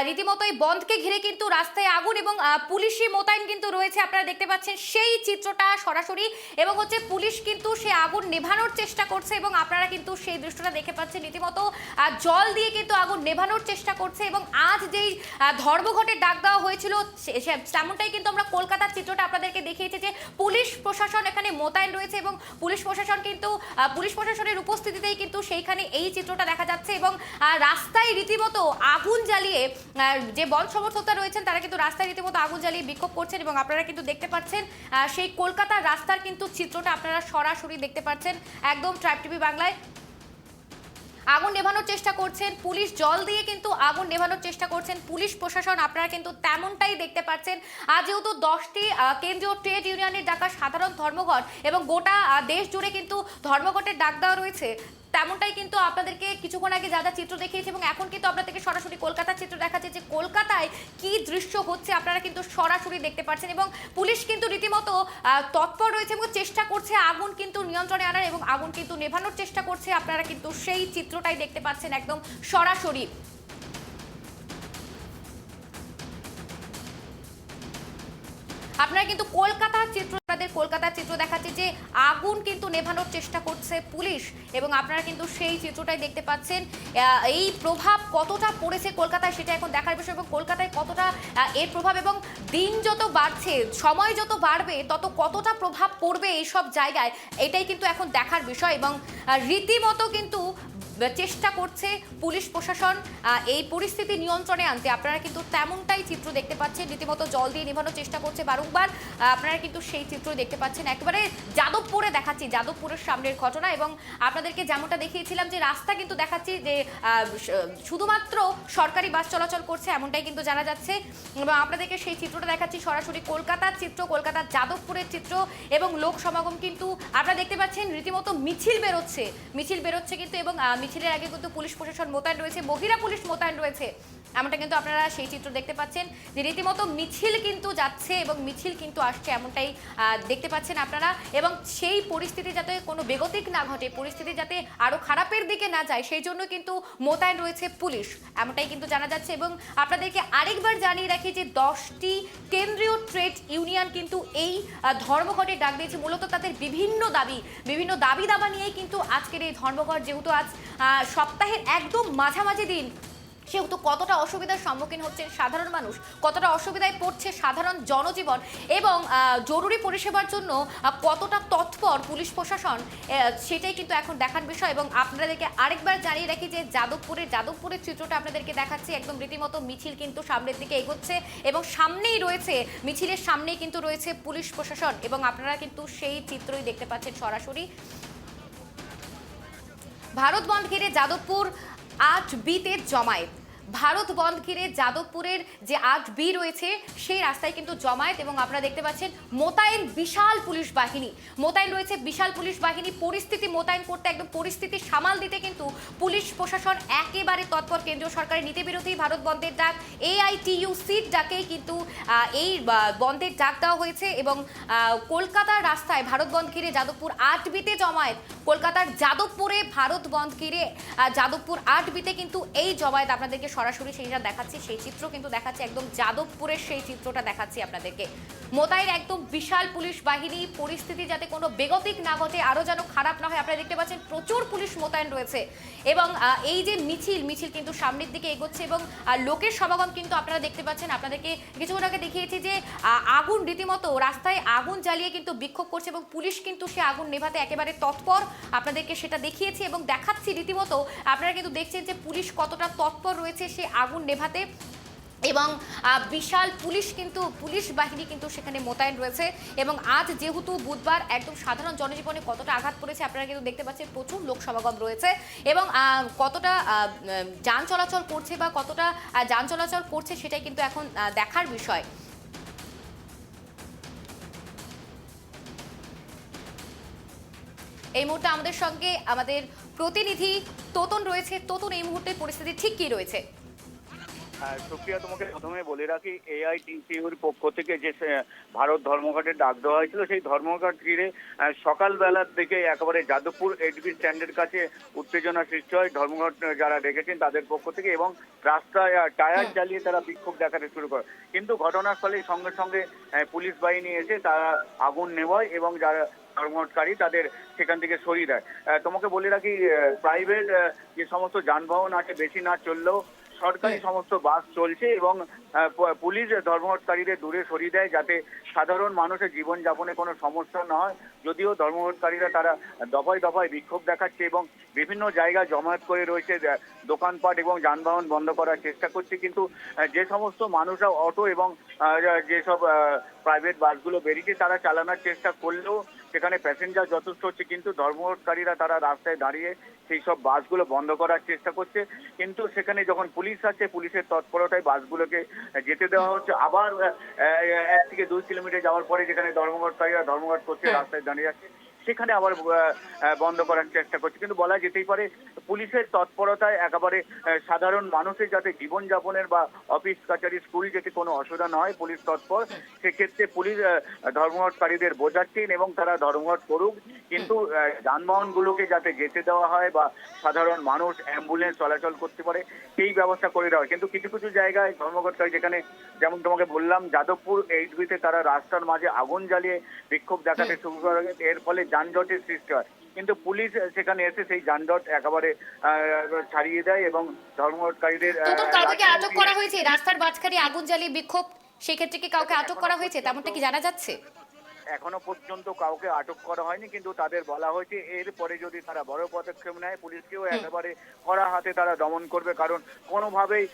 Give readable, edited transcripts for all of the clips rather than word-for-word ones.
রীতিমতো এই বন্ধকে ঘিরে কিন্তু রাস্তায় আগুন এবং পুলিশি মোতায়েন কিন্তু রয়েছে। আপনারা দেখতে পাচ্ছেন সেই চিত্রটা সরাসরি, এবং হচ্ছে পুলিশ কিন্তু সে আগুন নেভানোর চেষ্টা করছে এবং আপনারা কিন্তু সেই দৃশ্যটা দেখে পাচ্ছেন। রীতিমতো জল দিয়ে কিন্তু আগুন নেভানোর চেষ্টা করছে। এবং আজ যেই ধর্মঘটের ডাক দেওয়া হয়েছিল তেমনটাই কিন্তু আমরা কলকাতার চিত্রটা আপনাদেরকে দেখিয়েছি যে পুলিশ প্রশাসন এখানে মোতায়েন রয়েছে এবং পুলিশ প্রশাসনের উপস্থিতিতেই কিন্তু সেইখানে এই চিত্রটা দেখা যাচ্ছে। এবং রাস্তায় রীতিমতো আগুন জ্বালিয়ে যে বন্ধ সমর্থকরা রয়েছেন তারা কিন্তু রাস্তায় রীতিমতো আগুন জ্বালিয়ে বিক্ষোভ করছেন এবং আপনারা কিন্তু দেখতে পাচ্ছেন সেই কলকাতার রাস্তার কিন্তু চিত্রটা আপনারা সরাসরি দেখতে পাচ্ছেন একদম ট্রাইব টিভি বাংলায়। আগুন নেভানোর চেষ্টা করছেন পুলিশ, জল দিয়ে কিন্তু আগুন নেভানোর চেষ্টা করছেন পুলিশ প্রশাসন, আপনারা কিন্তু তেমনটাই দেখতে পাচ্ছেন। আজ যেহেতু 10টি কেন্দ্রীয় ট্রেড ইউনিয়নের ডাকা সাধারণ ধর্মঘট এবং গোটা দেশ জুড়ে কিন্তু ধর্মঘটের ডাক দেওয়া রয়েছে, তেমনটাই কিন্তু আপনাদেরকে কিছুক্ষণ আগে যা যা চিত্র দেখিয়েছি এবং এখন কিন্তু আপনাদেরকে সরাসরি কলকাতার চিত্র দেখাচ্ছে যে কলকাতায় কি দৃশ্য হচ্ছে আপনারা কিন্তু সরাসরি দেখতে পাচ্ছেন। এবং পুলিশ কিন্তু রীতিমতো তৎপর রয়েছে এবং চেষ্টা করছে আগুন কিন্তু নিয়ন্ত্রণে আনার এবং আগুন কিন্তু নেভানোর চেষ্টা করছে। আপনারা কিন্তু সেই চিত্রটাই দেখতে পাচ্ছেন একদম সরাসরি। আপনারা কিন্তু কলকাতার চিত্র দেখাচ্ছে যে আগুন কিন্তু নেভানোর চেষ্টা করছে পুলিশ এবং আপনারা কিন্তু সেই চিত্রটাই দেখতে পাচ্ছেন। এই প্রভাব কতটা পড়েছে কলকাতায় সেটা এখন দেখার বিষয় এবং কলকাতায় কতটা এর প্রভাব, এবং দিন যত বাড়ছে সময় যত বাড়বে তত কতটা প্রভাব পড়বে এইসব জায়গায়, এটাই কিন্তু এখন দেখার বিষয়। এবং রীতিমতো কিন্তু চেষ্টা করছে পুলিশ প্রশাসন এই পরিস্থিতি নিয়ন্ত্রণে আনতে। আপনারা কিন্তু তেমনটাই চিত্র দেখতে পাচ্ছেন, রীতিমতো জল দিয়ে নেভানোর চেষ্টা করছে বারংবার। আপনারা কিন্তু সেই চিত্র দেখতে পাচ্ছেন একেবারে যাদবপুরে দেখাচ্ছি, যাদবপুরের সামনের ঘটনা। এবং আপনাদেরকে যেমনটা দেখিয়েছিলাম যে রাস্তা কিন্তু দেখাচ্ছি যে শুধুমাত্র সরকারি বাস চলাচল করছে এমনটাই কিন্তু জানা যাচ্ছে। এবং আপনাদেরকে সেই চিত্রটা দেখাচ্ছি সরাসরি কলকাতার চিত্র, কলকাতার যাদবপুরের চিত্র। এবং লোক সমাগম কিন্তু আপনারা দেখতে পাচ্ছেন, রীতিমতো মিছিল বেরোচ্ছে কিন্তু। এবং মিছিলের আগে কিন্তু পুলিশ প্রশাসন মোতায়েন রয়েছে, মহিলা পুলিশ মোতায়েন রয়েছে, এমনটা কিন্তু আপনারা সেই চিত্র দেখতে পাচ্ছেন যে রীতিমতো মিছিল কিন্তু যাচ্ছে এবং মিছিল কিন্তু আসছে এমনটাই দেখতে পাচ্ছেন আপনারা। এবং সেই পরিস্থিতি যাতে কোনো বেগতিক না ঘটে, পরিস্থিতি যাতে আরো খারাপের দিকে না যায় সেই জন্য কিন্তু মোতায়েন রয়েছে পুলিশ, এমনটাই কিন্তু জানা যাচ্ছে। এবং আপনাদেরকে আরেকবার জানিয়ে রাখি যে 10টি কেন্দ্রীয় ট্রেড ইউনিয়ন কিন্তু এই ধর্মঘটের ডাক দিয়েছে। মূলত তাদের বিভিন্ন দাবি দাবা নিয়েই কিন্তু আজকের এই ধর্মঘট। যেহেতু আজ সপ্তাহের একদম মাঝামাঝি দিন, সেহেতু কতটা অসুবিধার সম্মুখীন হচ্ছেন সাধারণ মানুষ, কতটা অসুবিধায় পড়ছে সাধারণ জনজীবন এবং জরুরি পরিষেবার জন্য কতটা তৎপর পুলিশ প্রশাসন, সেটাই কিন্তু এখন দেখার বিষয়। এবং আপনাদেরকে আরেকবার জানিয়ে রাখি যে যাদবপুরের চিত্রটা আপনাদেরকে দেখাচ্ছি। একদম রীতিমতো মিছিল কিন্তু সামনের দিকে এগোচ্ছে এবং মিছিলের সামনেই কিন্তু রয়েছে পুলিশ প্রশাসন এবং আপনারা কিন্তু সেই চিত্রই দেখতে পাচ্ছেন সরাসরি। ভারত বন্ধ ঘিরে যাদবপুর 8B-তে জমায়েত। ভারত বন্ধ ঘিরে যাদবপুরের যে 8B রয়েছে সেই রাস্তায় কিন্তু জমায়েত এবং আপনারা দেখতে পাচ্ছেন মোতায়েন বিশাল পুলিশ বাহিনী পরিস্থিতি মোতায়েন করতে, একদম পরিস্থিতি সামাল দিতে কিন্তু পুলিশ প্রশাসন একেবারে তৎপর। কেন্দ্রীয় সরকারের নীতি বিরোধী ভারত বন্ধের ডাক, AITU-CIT ডাকেই কিন্তু এই বন্ধের ডাক দেওয়া হয়েছে। এবং কলকাতার রাস্তায় ভারত বন্ধ ঘিরে যাদবপুর 8B-তে জমায়েত। কলকাতার যাদবপুরে ভারত বন্ধ ঘিরে যাদবপুর 8B-তে কিন্তু এই জমায়েত। আপনাদেরকে সরাসরি সেইটা দেখাচ্ছি, সেই চিত্র কিন্তু দেখাচ্ছি, একদম যাদবপুরের সেই চিত্রটা দেখাচ্ছি আপনাদেরকে। মোতায়েন একদম বিশাল পুলিশ বাহিনী, পরিস্থিতি যাতে কোনো বেগতিক না ঘটে, আরো যেন খারাপ না হয়। আপনারা দেখতে পাচ্ছেন প্রচুর পুলিশ মোতায়েন রয়েছে এবং এই যে মিছিল কিন্তু সামনের দিকে এগোচ্ছে এবং লোকের সমাগম কিন্তু আপনারা দেখতে পাচ্ছেন। আপনাদেরকে কিছুক্ষণ আগে দেখিয়েছি যে আগুন, রীতিমতো রাস্তায় আগুন জ্বালিয়ে কিন্তু বিক্ষোভ করছে এবং পুলিশ কিন্তু সে আগুন নেভাতে একেবারে তৎপর। আপনাদেরকে সেটা দেখিয়েছি এবং দেখাচ্ছি। রীতিমতো আপনারা কিন্তু দেখছেন যে পুলিশ কতটা তৎপর রয়েছে সে আগুন নেভাতে এবং বিশাল পুলিশ বাহিনী কিন্তু সেখানে মোতায়েন রয়েছে। এবং আজ যেহেতু বুধবার, একদম সাধারণ জনজীবনে কতটা আঘাত পড়েছে আপনারা কিন্তু দেখতে পাচ্ছেন। প্রচুর লোক সমাগম রয়েছে এবং কতটা যান চলাচল করছে সেটাই কিন্তু এখন দেখার বিষয়। এই মুহূর্তে আমাদের সঙ্গে আমাদের প্রতিনিধি তোতন রয়েছে। তোতন, এই মুহূর্তে পরিস্থিতি ঠিক কি রয়েছে? সুপ্রিয়া, তোমাকে প্রথমে বলে রাখি, এআইটিসিউর পক্ষ থেকে যে ভারত ধর্মঘটের ডাক দেওয়া হয়েছিল, সেই ধর্মঘট ঘিরে সকালবেলার থেকে একেবারে যাদবপুর এইচবি স্ট্যান্ডের কাছে উত্তেজনা সৃষ্টি হয় ধর্মঘট যারা ডেকেছেন তাদের পক্ষ থেকে, এবং রাস্তায় টায়ার জ্বালিয়ে তারা বিক্ষোভ দেখাতে শুরু করে। কিন্তু ঘটনাস্থলে সঙ্গে সঙ্গে পুলিশ বাহিনী এসে তারা আগুন নেভায় এবং যারা ধর্মঘটকারী তাদের সেখান থেকে সরিয়ে দেয়। তোমাকে বলে রাখি, প্রাইভেট যে সমস্ত যানবাহন আছে বেশি না চললেও সরকারি সমস্ত বাস চলছে, এবং পুলিশ ধর্মঘটকারীদের দূরে সরিয়ে দেয় যাতে সাধারণ মানুষের জীবনযাপনে কোনো সমস্যা না হয়। যদিও ধর্মঘটকারীরা তারা দফায় দফায় বিক্ষোভ দেখাচ্ছে এবং বিভিন্ন জায়গায় জমায়েত করে রয়েছে, দোকানপাট এবং যানবাহন বন্ধ করার চেষ্টা করছে, কিন্তু যে সমস্ত মানুষরা অটো এবং যেসব প্রাইভেট বাসগুলো বেরিয়েছে তারা চালানোর চেষ্টা করলেও সেখানে প্যাসেঞ্জার যথেষ্ট হচ্ছে, কিন্তু ধর্মঘটকারীরা তারা রাস্তায় দাঁড়িয়ে সেই সব বাসগুলো বন্ধ করার চেষ্টা করছে। কিন্তু সেখানে যখন পুলিশ আসছে, পুলিশের তৎপরতায় বাসগুলোকে যেতে দেওয়া হচ্ছে। আবার 1 থেকে 2 কিলোমিটার যাওয়ার পরে যেখানে ধর্মঘটকারীরা ধর্মঘট করছে, রাস্তায় দাঁড়িয়ে যাচ্ছে, সেখানে আবার বন্ধ করার চেষ্টা করছে। কিন্তু বলা যেতেই পারে পুলিশের তৎপরতায় একেবারে সাধারণ মানুষের যাতে জীবনযাপনের বা অফিস কাছারি স্কুল যেতে কোনো অসুবিধা না হয়, পুলিশ তৎপর। সেক্ষেত্রে পুলিশ ধর্মঘটকারীদের বোঝাচ্ছেন এবং তারা ধর্মঘট করুক, কিন্তু যানবাহনগুলোকে যাতে যেতে দেওয়া হয় বা সাধারণ মানুষ অ্যাম্বুলেন্স চলাচল করতে পারে সেই ব্যবস্থা করে দেওয়া হয়। কিন্তু কিছু কিছু জায়গায় ধর্মঘটকারী, যেখানে যেমন তোমাকে বললাম যাদবপুর এইচবিতে তারা রাস্তার মাঝে আগুন জ্বালিয়ে বিক্ষোভ দেখাতে শুরু করে, এর ফলে যানজটের সৃষ্টি হয়। কিন্তু পুলিশ সেখানে এসে সেই যানজট একেবারে ছাড়িয়ে দেয় এবং ধর্মঘটকারীদের তো কাউকে কি আটক করা হয়েছে রাস্তার মাঝখানে আগুন জ্বালিয়ে বিক্ষোভ? সেক্ষেত্রে কি কাউকে আটক করা হয়েছে, তেমনটা কি জানা যাচ্ছে? এখনো পর্যন্ত কাউকে আটক করা হয়নি, কিন্তু তাদের বলা হয়েছে এরপরে যদি তারা বড় পদক্ষেপ নেয় পুলিশকেও একেবারে কড়া হাতে তারা দমন করবে, কারণ কোনোভাবেই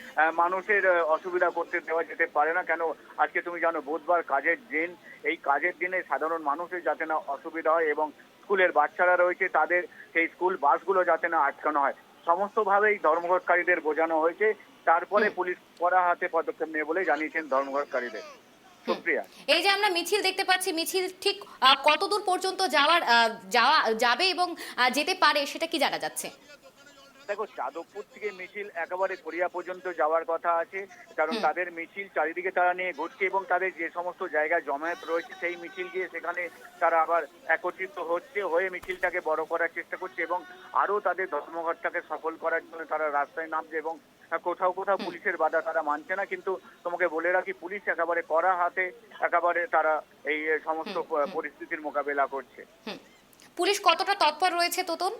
মানুষের অসুবিধা করতে দেওয়া যেতে পারে না। কেন, আজকে তুমি জানো বুধবার কাজের দিন, এই কাজের দিনে সাধারণ মানুষের যাতে না অসুবিধা হয় এবং স্কুলের বাচ্চারা রয়েছে তাদের সেই স্কুল বাসগুলো যাতে না আটকানো হয়, সমস্তভাবেই ধর্মঘটকারীদের বোঝানো হয়েছে। তারপরে পুলিশ কড়া হাতে পদক্ষেপ নেবে বলে জানিয়েছেন ধর্মঘটকারীদের। সুপ্রিয়া, এই যে আমরা মিছিল দেখতে পাচ্ছি, মিছিল ঠিক কতদূর পর্যন্ত যাবে এবং যেতে পারে সেটা কি জানা যাচ্ছে? দেখো, যাদবপুর থেকে মিছিল একেবারে গড়িয়া পর্যন্ত যাওয়ার কথা আছে, কারণ তাদের মিছিল চারিদিকে তারা নিয়ে ঘুরছে এবং তাদের যে সমস্ত জায়গায় জমায়েত রয়েছে সেই মিছিল গিয়ে সেখানে তারা আবার একত্রিত হয়ে মিছিলটাকে বড় করার চেষ্টা করছে এবং আরো তাদের ধর্মঘটটাকে সফল করার জন্য তারা রাস্তায় নামছে এবং কোথাও কোথাও পুলিশের বাধা তারা মানছে না। কিন্তু তোমাকে বলে রাখি, পুলিশ একেবারে কড়া হাতে একেবারে তারা এই সমস্ত পরিস্থিতির মোকাবেলা করছে। পুলিশ কতটা তৎপর রয়েছে তোতন?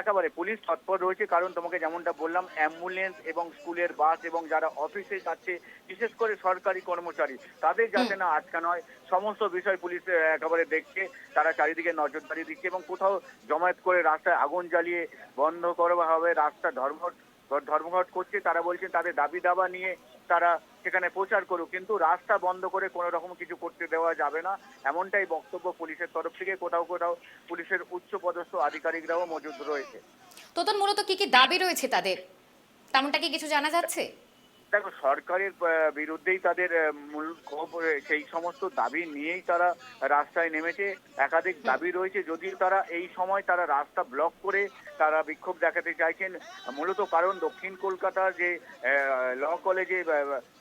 একেবারে পুলিশ তৎপর রয়েছে, কারণ তোমাকে যেমনটা বললাম, অ্যাম্বুলেন্স এবং স্কুলের বাস এবং যারা অফিসে যাচ্ছে, বিশেষ করে সরকারি কর্মচারী, তাদের যাতে না আটকানো হয় সমস্ত বিষয় পুলিশ একেবারে দেখছে। তারা চারিদিকে নজরদারি দিচ্ছে এবং কোথাও জমায়েত করে রাস্তায় আগুন জ্বালিয়ে বন্ধ করা হবে, রাস্তা ধর্মঘট করছে। তারা বলছেন তাদের দাবি দাবা নিয়ে তারা সেখানে প্রচার করুক, কিন্তু রাস্তা বন্ধ করে কোনো রকম কিছু করতে দেওয়া যাবে না, এমনটাই বক্তব্য পুলিশের তরফ থেকে। কোথাও কোথাও পুলিশের উচ্চ পদস্থ আধিকারিকরাও মজুদ রয়েছে। তোতন মূলত কি কি দাবি রয়েছে তাদের, তেমনটা কি কিছু জানা যাচ্ছে? দেখো, সরকারের বিরুদ্ধেই তাদের মূল ক্ষোভ, সেই সমস্ত দাবি নিয়েই তারা রাস্তায় নেমেছে। একাধিক দাবি রয়েছে, যদিও তারা এই সময় তারা রাস্তা ব্লক করে তারা বিক্ষোভ দেখাতে চাইছেন, মূলত কারণ দক্ষিণ কলকাতার যে ল কলেজে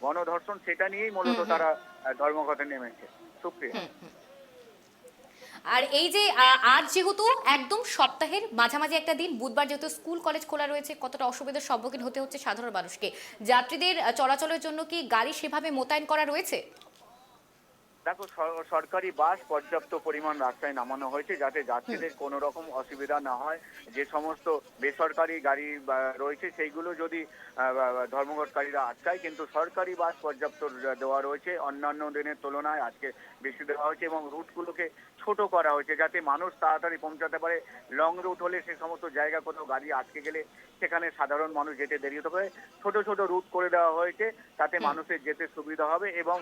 গণধর্ষণ, সেটা নিয়েই মূলত তারা ধর্মঘটে নেমেছে। সুপ্রিয়া, আর এই যে আজ যেহেতু একদম সপ্তাহের মাঝামাঝি একটা দিন, বুধবার যেহেতু স্কুল কলেজ খোলা রয়েছে, কতটা অসুবিধার সম্মুখীন হতে হচ্ছে সাধারণ মানুষকে? যাত্রীদের চলাচলের জন্য কি গাড়ি সেভাবে মোতায়েন করা রয়েছে? দেখো, সরকারি বাস পর্যাপ্ত পরিমাণ রাস্তায় নামানো হয়েছে যাতে যাত্রীদের কোনো রকম অসুবিধা না হয়। যে সমস্ত বেসরকারি গাড়ি রয়েছে সেইগুলো যদি ধর্মঘটকারীরা আটকায়, কিন্তু সরকারি বাস পর্যাপ্ত দেওয়া রয়েছে। অন্যান্য দিনের তুলনায় আজকে বেশি দেওয়া হয়েছে এবং রুটগুলোকে ছোট করা হয়েছে যাতে মানুষ তাড়াতাড়ি পৌঁছাতে পারে। লং রুট হলে সে সমস্ত জায়গা কোথাও গাড়ি আটকে গেলে সেখানে সাধারণ মানুষ যেতে দেরি হতে পারে, ছোট ছোট রুট করে দেওয়া হয়েছে তাতে মানুষের যেতে সুবিধা হবে। এবং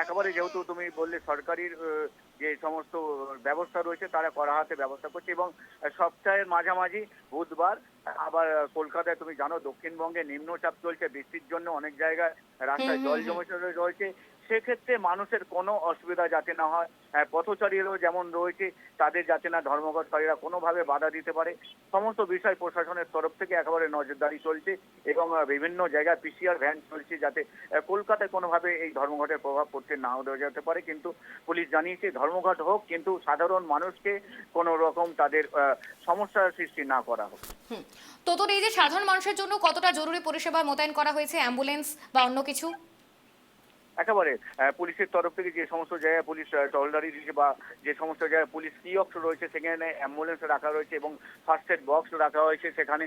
একেবারে যেহেতু তুমি বললে সরকারি যে সমস্ত ব্যবস্থা রয়েছে তারা কড়া হাতে ব্যবস্থা করছে এবং সপ্তাহের মাঝামাঝি বুধবার আবার কলকাতায় তুমি জানো দক্ষিণবঙ্গে নিম্নচাপ চলছে, বৃষ্টির জন্য অনেক জায়গায় রাস্তায় জল জমে রয়েছে, সেক্ষেত্রে মানুষের কোনো অসুবিধা যাতে না হয়, পথচারীরাও যেমন রয়েছে তাদের যাতে না ধর্মঘটকারীরা কোনোভাবে বাধা দিতে পারে, সমস্ত বিষয় প্রশাসনের তরফ থেকে একেবারে নজরদারি চলছে এবং বিভিন্ন জায়গায় পিসিআর ভ্যান চলছে যাতে কলকাতায় কোনোভাবে এই ধর্মঘটের প্রভাব পড়তে নাও দেওয়া যেতে পারে। কিন্তু পুলিশ জানিয়েছে ধর্মঘট হোক কিন্তু সাধারণ মানুষকে কোনো রকম তাদের সমস্যার সৃষ্টি না করা হোক। তো এই যে সাধারণ মানুষের জন্য কতটা জরুরি পরিষেবা মোতায়েন করা হয়েছে, অ্যাম্বুলেন্স বা অন্য কিছু? একেবারে পুলিশের তরফ থেকে যে সমস্ত জায়গায় পুলিশ টহলদারি দিচ্ছে বা যে সমস্ত জায়গায় পুলিশ কিয়স্ক রয়েছে সেখানে অ্যাম্বুলেন্স রাখা রয়েছে এবং ফার্স্ট এড বক্স রাখা হয়েছে। সেখানে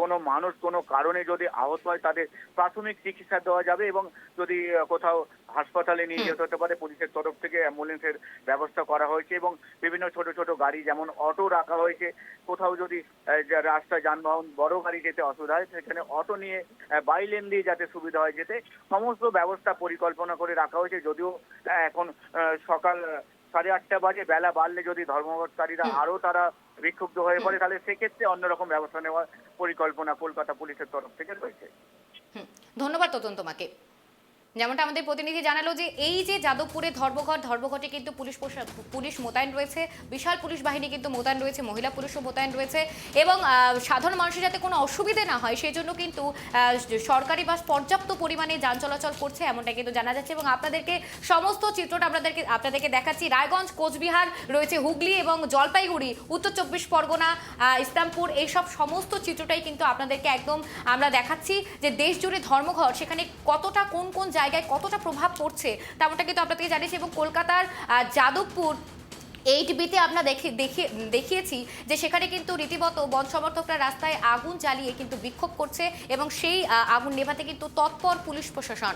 কোনো মানুষ কোনো কারণে যদি আহত হয় তাদের প্রাথমিক চিকিৎসা দেওয়া যাবে এবং যদি কোথাও হাসপাতালে নিয়ে যেতে হতে পারে পুলিশের তরফ থেকে অ্যাম্বুলেন্সের ব্যবস্থা করা হয়েছে এবং বিভিন্ন ছোট ছোট গাড়ি যেমন অটো রাখা হয়েছে। কোথাও যদি রাস্তা যানবাহন বড় গাড়ি যেতে অসুবিধা হয় সেখানে অটো নিয়ে বাইলেন দিয়ে যাতে সুবিধা হয় যেতে সমস্ত ব্যবস্থা পরিকল্পনা করে রাখা হয়েছে। যদিও এখন সকাল 8:30 বাজে, বেলা বাড়লে যদি ধর্মঘটকারীরা আরো তারা বিক্ষুব্ধ হয়ে পড়ে তাহলে সেক্ষেত্রে অন্যরকম ব্যবস্থা নেওয়ার পরিকল্পনা কলকাতা পুলিশের তরফ থেকে রয়েছে। ধন্যবাদ তোতন তোমাকে। যেমনটা আমাদের প্রতিনিধি জানালো যে এই যে যাদবপুরে ধর্মঘটে কিন্তু পুলিশ মোতায়েন রয়েছে, বিশাল পুলিশ বাহিনী কিন্তু মোতায়েন রয়েছে, মহিলা পুলিশও মোতায়েন রয়েছে এবং সাধারণ মানুষের যাতে কোনো অসুবিধে না হয় সেই জন্য কিন্তু সরকারি বাস পর্যাপ্ত পরিমাণে যান চলাচল করছে এমনটা কিন্তু জানা যাচ্ছে। এবং আপনাদেরকে সমস্ত চিত্রটা আপনাদেরকে দেখাচ্ছি। রায়গঞ্জ, কোচবিহার রয়েছে, হুগলি এবং জলপাইগুড়ি, উত্তর 24 পরগনা, ইসলামপুর, এইসব সমস্ত চিত্রটাই কিন্তু আপনাদেরকে একদম আমরা দেখাচ্ছি যে দেশ জুড়ে ধর্মঘট সেখানে কতটা কোন কোন জায়গায় কতটা প্রভাব পড়ছে তেমনটা কিন্তু আপনাদেরকে জানিয়েছি। এবং কলকাতার যাদবপুর 8B-তে আমরা দেখিয়েছি যে সেখানে কিন্তু রীতিমতো বন সমর্থকরা রাস্তায় আগুন জ্বালিয়ে কিন্তু বিক্ষোভ করছে এবং সেই আগুন নেভাতে কিন্তু তৎপর পুলিশ প্রশাসন।